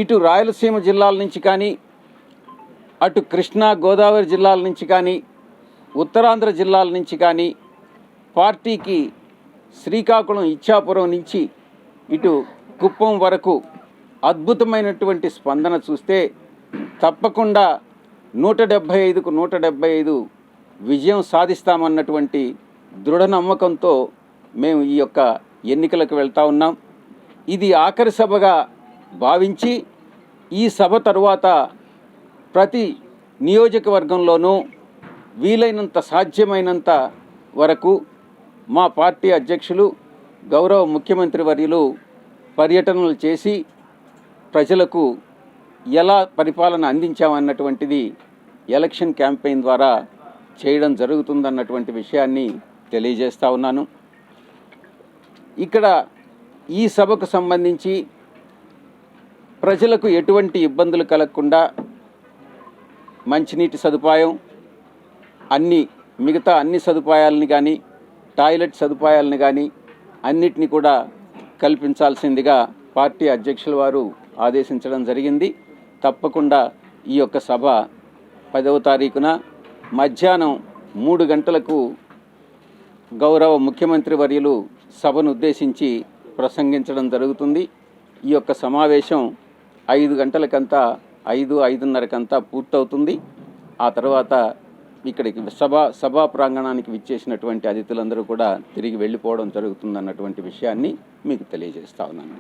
ఇటు రాయలసీమ జిల్లాల నుంచి కానీ, అటు కృష్ణా గోదావరి జిల్లాల నుంచి కానీ, ఉత్తరాంధ్ర జిల్లాల నుంచి కానీ పార్టీకి శ్రీకాకుళం ఇచ్చాపురం నుంచి ఇటు కుప్పం వరకు అద్భుతమైనటువంటి స్పందన చూస్తే తప్పకుండా 175కు 175 విజయం సాధిస్తామన్నటువంటి దృఢ నమ్మకంతో మేము ఈ యొక్క ఎన్నికలకు వెళ్తా ఉన్నాం. ఇది ఆఖరి సభగా భావించి ఈ సభ తరువాత ప్రతి నియోజకవర్గంలోనూ వీలైనంత సాధ్యమైనంత వరకు మా పార్టీ అధ్యక్షులు గౌరవ ముఖ్యమంత్రి వర్యులు పర్యటనలు చేసి ప్రజలకు ఎలా పరిపాలన అందించామన్నటువంటిది ఎలక్షన్ క్యాంపెయిన్ ద్వారా చేయడం జరుగుతుందన్నటువంటి విషయాన్ని తెలియజేస్తా ఉన్నాను. ఇక్కడ ఈ సభకు సంబంధించి ప్రజలకు ఎటువంటి ఇబ్బందులు కలగకుండా మంచినీటి సదుపాయం, మిగతా అన్ని సదుపాయాలని కానీ, టాయిలెట్ సదుపాయాలని కానీ అన్నిటినీ కూడా కల్పించాల్సిందిగా పార్టీ అధ్యక్షుల వారు ఆదేశించడం జరిగింది. తప్పకుండా ఈ యొక్క సభ 10వ తారీఖున మధ్యాహ్నం 3 గంటలకు గౌరవ ముఖ్యమంత్రి వర్యులు సభను ఉద్దేశించి ప్రసంగించడం జరుగుతుంది. ఈ యొక్క సమావేశం 5 గంటలకంతా 5:30కంతా పూర్తవుతుంది. ఆ తర్వాత ఇక్కడికి సభా ప్రాంగణానికి విచ్చేసినటువంటి అతిథులందరూ కూడా తిరిగి వెళ్ళిపోవడం జరుగుతుందన్నటువంటి విషయాన్ని మీకు తెలియజేస్తా ఉన్నాను.